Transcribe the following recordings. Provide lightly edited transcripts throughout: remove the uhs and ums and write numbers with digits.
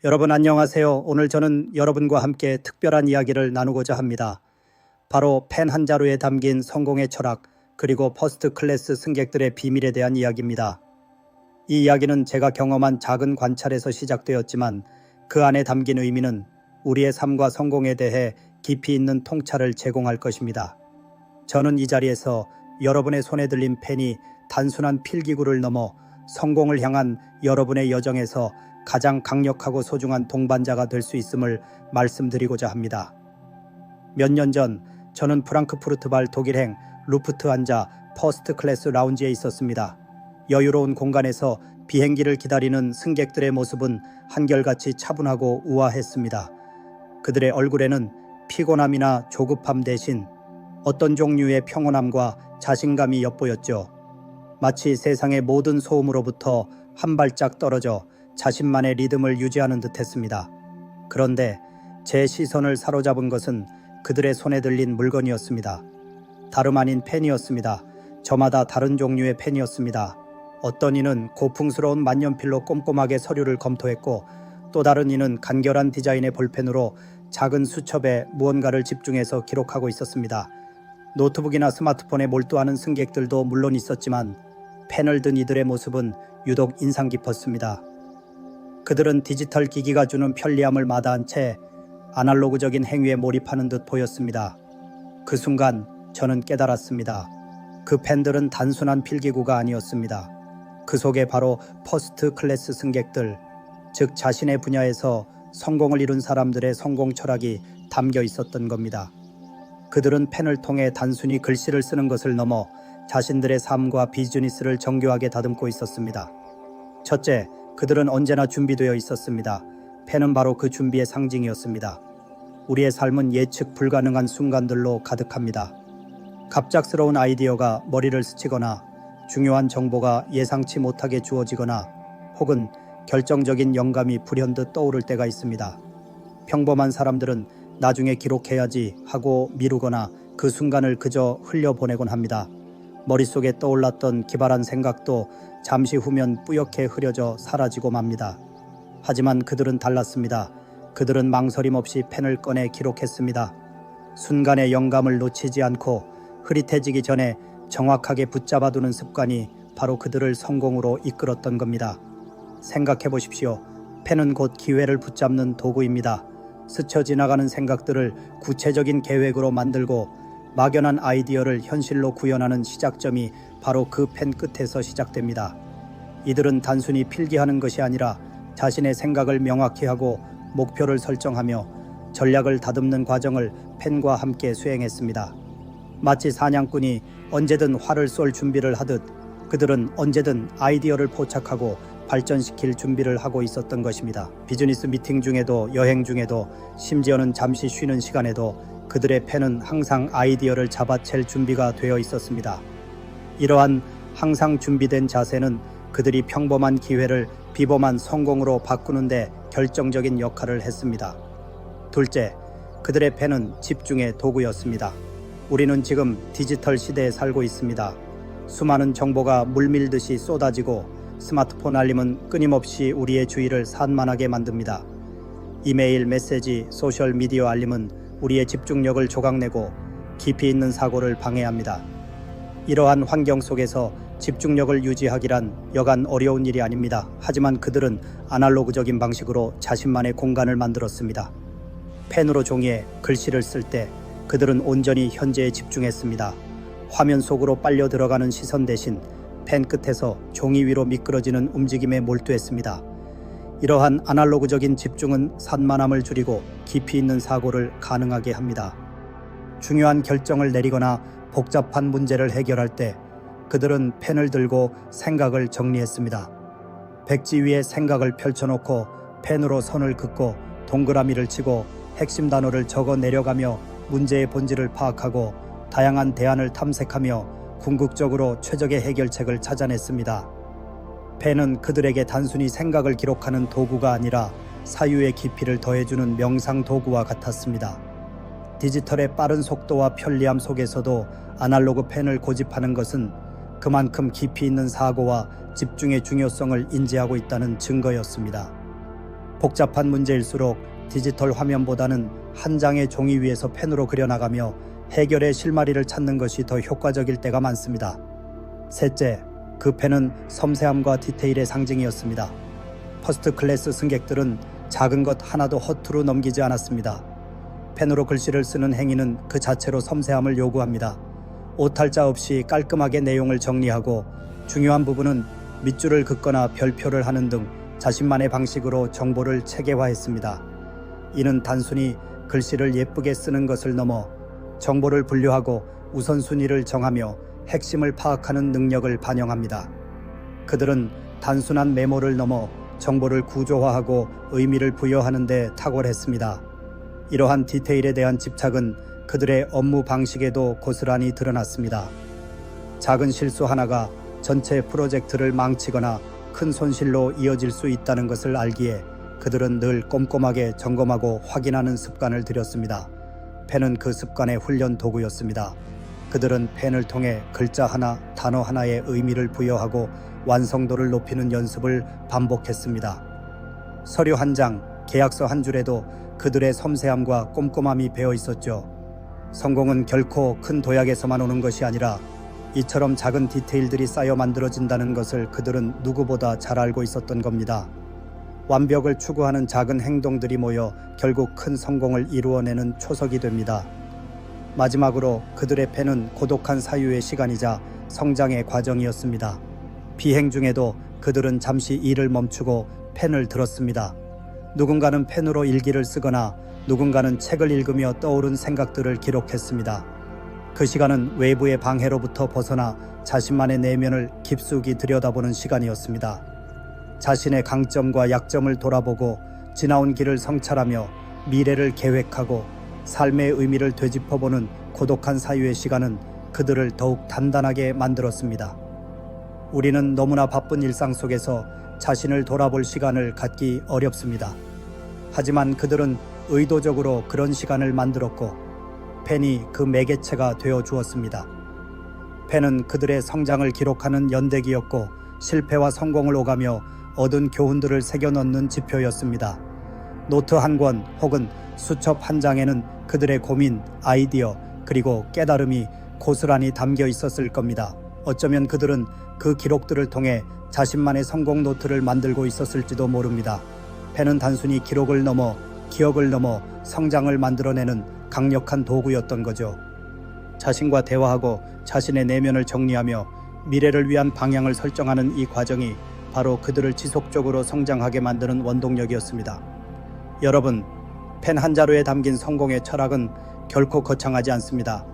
여러분 안녕하세요. 오늘 저는 여러분과 함께 특별한 이야기를 나누고자 합니다. 바로 펜 한 자루에 담긴 성공의 철학 그리고 퍼스트 클래스 승객들의 비밀에 대한 이야기입니다. 이 이야기는 제가 경험한 작은 관찰에서 시작되었지만 그 안에 담긴 의미는 우리의 삶과 성공에 대해 깊이 있는 통찰을 제공할 것입니다. 저는 이 자리에서 여러분의 손에 들린 펜이 단순한 필기구를 넘어 성공을 향한 여러분의 여정에서 가장 강력하고 소중한 동반자가 될 수 있음을 말씀드리고자 합니다. 몇 년 전 저는 프랑크푸르트발 독일행 루프트한자 퍼스트 클래스 라운지에 있었습니다. 여유로운 공간에서 비행기를 기다리는 승객들의 모습은 한결같이 차분하고 우아했습니다. 그들의 얼굴에는 피곤함이나 조급함 대신 어떤 종류의 평온함과 자신감이 엿보였죠. 마치 세상의 모든 소음으로부터 한 발짝 떨어져 자신만의 리듬을 유지하는 듯했습니다. 그런데 제 시선을 사로잡은 것은 그들의 손에 들린 물건이었습니다. 다름 아닌 펜이었습니다. 저마다 다른 종류의 펜이었습니다. 어떤 이는 고풍스러운 만년필로 꼼꼼하게 서류를 검토했고 또 다른 이는 간결한 디자인의 볼펜으로 작은 수첩에 무언가를 집중해서 기록하고 있었습니다. 노트북이나 스마트폰에 몰두하는 승객들도 물론 있었지만 펜을 든 이들의 모습은 유독 인상 깊었습니다. 그들은 디지털 기기가 주는 편리함을 마다한 채 아날로그적인 행위에 몰입하는 듯 보였습니다. 그 순간 저는 깨달았습니다. 그 펜들은 단순한 필기구가 아니었습니다. 그 속에 바로 퍼스트 클래스 승객들, 즉 자신의 분야에서 성공을 이룬 사람들의 성공 철학이 담겨 있었던 겁니다. 그들은 펜을 통해 단순히 글씨를 쓰는 것을 넘어 자신들의 삶과 비즈니스를 정교하게 다듬고 있었습니다. 첫째, 그들은 언제나 준비되어 있었습니다. 펜은 바로 그 준비의 상징이었습니다. 우리의 삶은 예측 불가능한 순간들로 가득합니다. 갑작스러운 아이디어가 머리를 스치거나 중요한 정보가 예상치 못하게 주어지거나 혹은 결정적인 영감이 불현듯 떠오를 때가 있습니다. 평범한 사람들은 나중에 기록해야지 하고 미루거나 그 순간을 그저 흘려보내곤 합니다. 머릿속에 떠올랐던 기발한 생각도 잠시 후면 뿌옇게 흐려져 사라지고 맙니다. 하지만 그들은 달랐습니다. 그들은 망설임 없이 펜을 꺼내 기록했습니다. 순간의 영감을 놓치지 않고 흐릿해지기 전에 정확하게 붙잡아두는 습관이 바로 그들을 성공으로 이끌었던 겁니다. 생각해 보십시오. 펜은 곧 기회를 붙잡는 도구입니다. 스쳐 지나가는 생각들을 구체적인 계획으로 만들고 막연한 아이디어를 현실로 구현하는 시작점이 바로 그 펜 끝에서 시작됩니다. 이들은 단순히 필기하는 것이 아니라 자신의 생각을 명확히 하고 목표를 설정하며 전략을 다듬는 과정을 펜과 함께 수행했습니다. 마치 사냥꾼이 언제든 활을 쏠 준비를 하듯 그들은 언제든 아이디어를 포착하고 발전시킬 준비를 하고 있었던 것입니다. 비즈니스 미팅 중에도 여행 중에도 심지어는 잠시 쉬는 시간에도 그들의 펜은 항상 아이디어를 잡아챌 준비가 되어 있었습니다. 이러한 항상 준비된 자세는 그들이 평범한 기회를 비범한 성공으로 바꾸는데 결정적인 역할을 했습니다. 둘째, 그들의 펜은 집중의 도구였습니다. 우리는 지금 디지털 시대에 살고 있습니다. 수많은 정보가 물밀듯이 쏟아지고 스마트폰 알림은 끊임없이 우리의 주의를 산만하게 만듭니다. 이메일, 메시지, 소셜미디어 알림은 우리의 집중력을 조각내고 깊이 있는 사고를 방해합니다. 이러한 환경 속에서 집중력을 유지하기란 여간 어려운 일이 아닙니다. 하지만 그들은 아날로그적인 방식으로 자신만의 공간을 만들었습니다. 펜으로 종이에 글씨를 쓸 때 그들은 온전히 현재에 집중했습니다. 화면 속으로 빨려 들어가는 시선 대신 펜 끝에서 종이 위로 미끄러지는 움직임에 몰두했습니다. 이러한 아날로그적인 집중은 산만함을 줄이고 깊이 있는 사고를 가능하게 합니다. 중요한 결정을 내리거나 복잡한 문제를 해결할 때 그들은 펜을 들고 생각을 정리했습니다. 백지 위에 생각을 펼쳐놓고 펜으로 선을 긋고 동그라미를 치고 핵심 단어를 적어 내려가며 문제의 본질을 파악하고 다양한 대안을 탐색하며 궁극적으로 최적의 해결책을 찾아냈습니다. 펜은 그들에게 단순히 생각을 기록하는 도구가 아니라 사유의 깊이를 더해주는 명상 도구와 같았습니다. 디지털의 빠른 속도와 편리함 속에서도 아날로그 펜을 고집하는 것은 그만큼 깊이 있는 사고와 집중의 중요성을 인지하고 있다는 증거였습니다. 복잡한 문제일수록 디지털 화면보다는 한 장의 종이 위에서 펜으로 그려나가며 해결의 실마리를 찾는 것이 더 효과적일 때가 많습니다. 셋째, 그 펜은 섬세함과 디테일의 상징이었습니다. 퍼스트 클래스 승객들은 작은 것 하나도 허투루 넘기지 않았습니다. 펜으로 글씨를 쓰는 행위는 그 자체로 섬세함을 요구합니다. 오탈자 없이 깔끔하게 내용을 정리하고 중요한 부분은 밑줄을 긋거나 별표를 하는 등 자신만의 방식으로 정보를 체계화했습니다. 이는 단순히 글씨를 예쁘게 쓰는 것을 넘어 정보를 분류하고 우선순위를 정하며 핵심을 파악하는 능력을 반영합니다. 그들은 단순한 메모를 넘어 정보를 구조화하고 의미를 부여하는 데 탁월했습니다. 이러한 디테일에 대한 집착은 그들의 업무 방식에도 고스란히 드러났습니다. 작은 실수 하나가 전체 프로젝트를 망치거나 큰 손실로 이어질 수 있다는 것을 알기에 그들은 늘 꼼꼼하게 점검하고 확인하는 습관을 들였습니다. 펜은 그 습관의 훈련 도구였습니다. 그들은 펜을 통해 글자 하나, 단어 하나의 의미를 부여하고 완성도를 높이는 연습을 반복했습니다. 서류 한 장, 계약서 한 줄에도 그들의 섬세함과 꼼꼼함이 배어 있었죠. 성공은 결코 큰 도약에서만 오는 것이 아니라 이처럼 작은 디테일들이 쌓여 만들어진다는 것을 그들은 누구보다 잘 알고 있었던 겁니다. 완벽을 추구하는 작은 행동들이 모여 결국 큰 성공을 이루어내는 초석이 됩니다. 마지막으로 그들의 펜은 고독한 사유의 시간이자 성장의 과정이었습니다. 비행 중에도 그들은 잠시 일을 멈추고 펜을 들었습니다. 누군가는 펜으로 일기를 쓰거나 누군가는 책을 읽으며 떠오른 생각들을 기록했습니다. 그 시간은 외부의 방해로부터 벗어나 자신만의 내면을 깊숙이 들여다보는 시간이었습니다. 자신의 강점과 약점을 돌아보고 지나온 길을 성찰하며 미래를 계획하고 삶의 의미를 되짚어보는 고독한 사유의 시간은 그들을 더욱 단단하게 만들었습니다. 우리는 너무나 바쁜 일상 속에서 자신을 돌아볼 시간을 갖기 어렵습니다. 하지만 그들은 의도적으로 그런 시간을 만들었고 펜이 그 매개체가 되어 주었습니다. 펜은 그들의 성장을 기록하는 연대기였고 실패와 성공을 오가며 얻은 교훈들을 새겨넣는 지표였습니다. 노트 한 권 혹은 수첩 한 장에는 그들의 고민, 아이디어, 그리고 깨달음이 고스란히 담겨 있었을 겁니다. 어쩌면 그들은 그 기록들을 통해 자신만의 성공 노트를 만들고 있었을지도 모릅니다. 펜은 단순히 기록을 넘어 기억을 넘어 성장을 만들어내는 강력한 도구였던 거죠. 자신과 대화하고 자신의 내면을 정리하며 미래를 위한 방향을 설정하는 이 과정이 바로 그들을 지속적으로 성장하게 만드는 원동력이었습니다. 여러분, 펜 한 자루에 담긴 성공의 철학은 결코 거창하지 않습니다.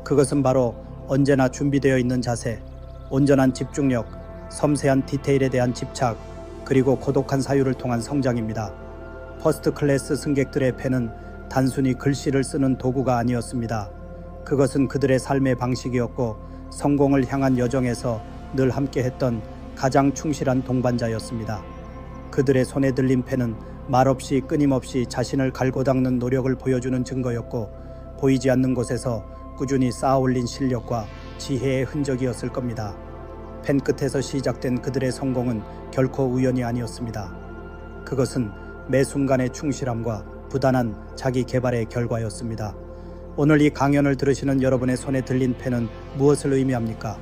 그것은 바로 언제나 준비되어 있는 자세, 온전한 집중력, 섬세한 디테일에 대한 집착, 그리고 고독한 사유를 통한 성장입니다. 퍼스트 클래스 승객들의 펜은 단순히 글씨를 쓰는 도구가 아니었습니다. 그것은 그들의 삶의 방식이었고 성공을 향한 여정에서 늘 함께했던 가장 충실한 동반자였습니다. 그들의 손에 들린 펜은 말없이 끊임없이 자신을 갈고 닦는 노력을 보여주는 증거였고 보이지 않는 곳에서 꾸준히 쌓아올린 실력과 지혜의 흔적이었을 겁니다. 펜 끝에서 시작된 그들의 성공은 결코 우연이 아니었습니다. 그것은 매 순간의 충실함과 부단한 자기 개발의 결과였습니다. 오늘 이 강연을 들으시는 여러분의 손에 들린 펜은 무엇을 의미합니까?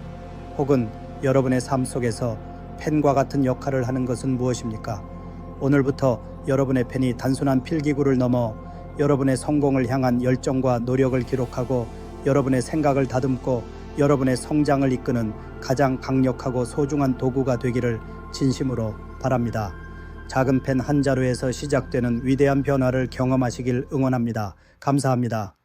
혹은 여러분의 삶 속에서 펜과 같은 역할을 하는 것은 무엇입니까? 오늘부터 여러분의 펜이 단순한 필기구를 넘어 여러분의 성공을 향한 열정과 노력을 기록하고 여러분의 생각을 다듬고 여러분의 성장을 이끄는 가장 강력하고 소중한 도구가 되기를 진심으로 바랍니다. 작은 펜 한 자루에서 시작되는 위대한 변화를 경험하시길 응원합니다. 감사합니다.